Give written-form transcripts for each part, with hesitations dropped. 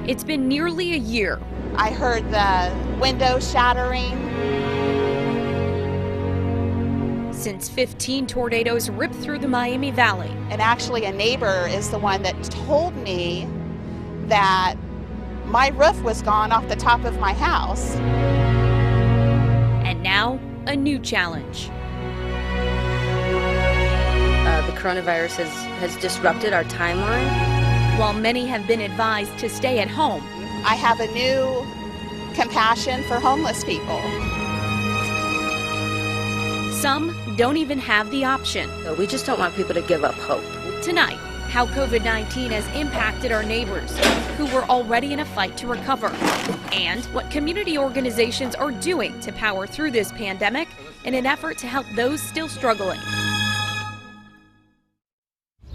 It's been nearly a year. I heard the windows shattering. Since 15 tornadoes ripped through the Miami Valley. And actually a neighbor is the one that told me that my roof was gone off the top of my house. And now, a new challenge. The coronavirus has disrupted our timeline. While many have been advised to stay at home, I have a new compassion for homeless people. Some don't even have the option. We just don't want people to give up hope. Tonight, how COVID-19 has impacted our neighbors who were already in a fight to recover, and what community organizations are doing to power through this pandemic in an effort to help those still struggling.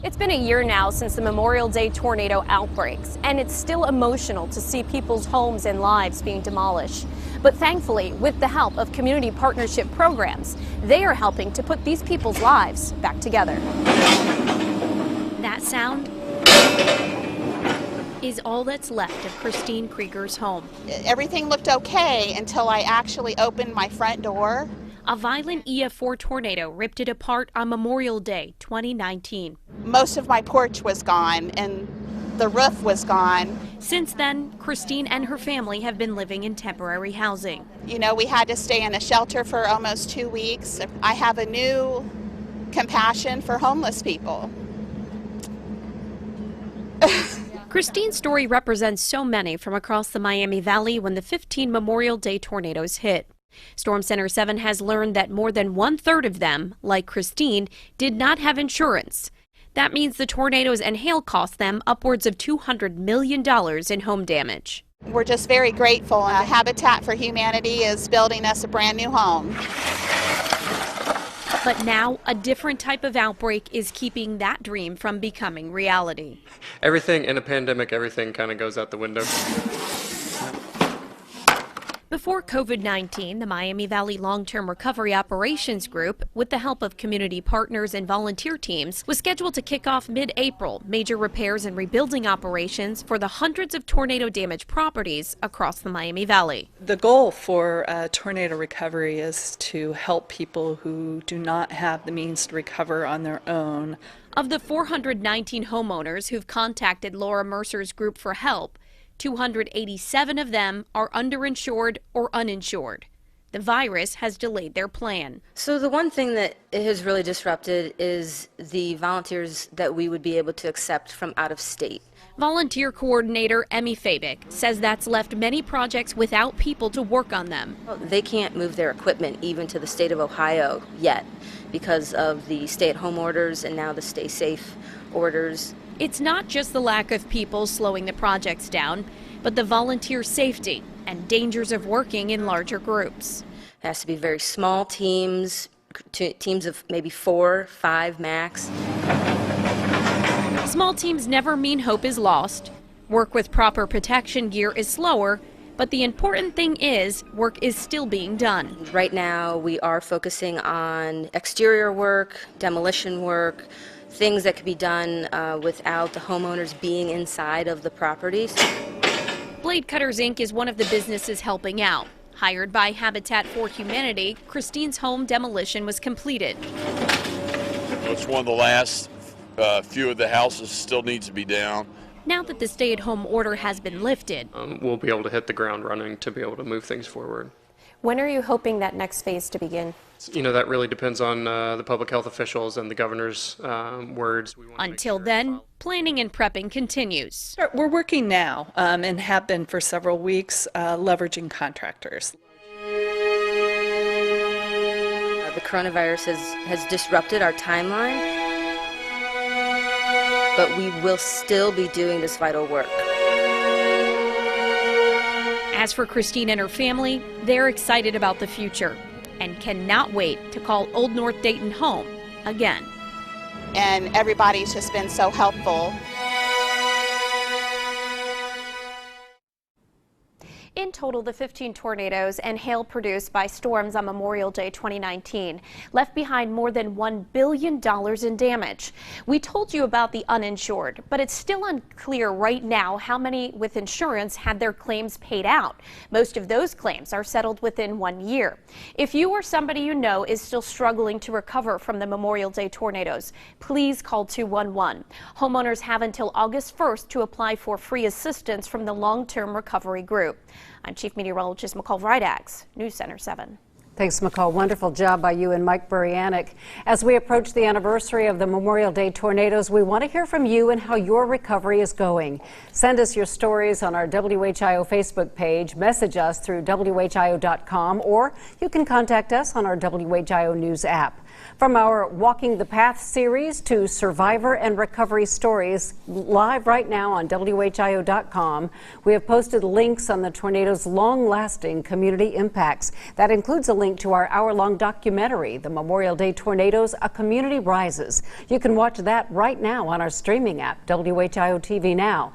It's been a year now since the Memorial Day tornado outbreaks, and it's still emotional to see people's homes and lives being demolished. But thankfully, with the help of community partnership programs, they are helping to put these people's lives back together. That sound is all that's left of Christine Krieger's home. Everything looked okay until I actually opened my front door. A violent EF4 tornado ripped it apart on Memorial Day 2019. Most of my porch was gone and the roof was gone. Since then, Christine and her family have been living in temporary housing. You know, we had to stay in a shelter for almost 2 weeks. I have a new compassion for homeless people. Christine's story represents so many from across the Miami Valley when the 15 Memorial Day tornadoes hit. Storm Center 7 has learned that more than 1/3 of them, like Christine, did not have insurance. That means the tornadoes and hail cost them upwards of $200 million in home damage. We're just very grateful. Habitat for Humanity is building us a brand new home. But now, a different type of outbreak is keeping that dream from becoming reality. Everything in a pandemic, everything kind of goes out the window. Before COVID-19, the Miami Valley Long-Term Recovery Operations Group, with the help of community partners and volunteer teams, was scheduled to kick off mid-April major repairs and rebuilding operations for the hundreds of tornado-damaged properties across the Miami Valley. The goal for tornado recovery is to help people who do not have the means to recover on their own. Of the 419 homeowners who've contacted Laura Mercer's group for help, 287 of them are underinsured or uninsured. The virus has delayed their plan. So the one thing that it has really disrupted is the volunteers that we would be able to accept from out of state. Volunteer coordinator Emmy Fabic says that's left many projects without people to work on them. They can't move their equipment even to the state of Ohio yet because of the stay-at-home orders and now the stay safe orders. It's not just the lack of people slowing the projects down, but the volunteer safety and dangers of working in larger groups. It has to be very small teams, teams of maybe 4, 5 max. Small teams never mean hope is lost. Work with proper protection gear is slower, but the important thing is work is still being done. Right now we are focusing on exterior work, demolition work, things that could be done without the homeowners being inside of the properties. Blade Cutters Inc. is one of the businesses helping out. Hired by Habitat for Humanity, Christine's home demolition was completed. It's one of the last few of the houses still needs to be down. Now that the stay-at-home order has been lifted, We'll be able to hit the ground running to be able to move things forward. When are you hoping that next phase to begin? You know, that really depends on the public health officials and the governor's words. Until then, planning and prepping continues. We're working now and have been for several weeks, leveraging contractors. The coronavirus has disrupted our timeline, but we will still be doing this vital work. As for Christine and her family, they're excited about the future and cannot wait to call Old North Dayton home again. And everybody's just been so helpful. In total, the 15 tornadoes and hail produced by storms on Memorial Day 2019 left behind more than $1 billion in damage. We told you about the uninsured, but it's still unclear right now how many with insurance had their claims paid out. Most of those claims are settled within 1 year. If you or somebody you know is still struggling to recover from the Memorial Day tornadoes, please call 211. Homeowners have until August 1st to apply for free assistance from the Long-Term Recovery Group. I'm Chief Meteorologist McCall Vrydaghs, News Center 7. Thanks, McCall. Wonderful job by you and Mike Burianic. As we approach the anniversary of the Memorial Day tornadoes, we want to hear from you and how your recovery is going. Send us your stories on our WHIO Facebook page, message us through WHIO.com, or you can contact us on our WHIO News app. From our Walking the Path series to survivor and recovery stories, live right now on WHIO.com, we have posted links on the tornado's long-lasting community impacts. That includes a link to our hour-long documentary, The Memorial Day Tornadoes, A Community Rises. You can watch that right now on our streaming app, WHIO TV Now.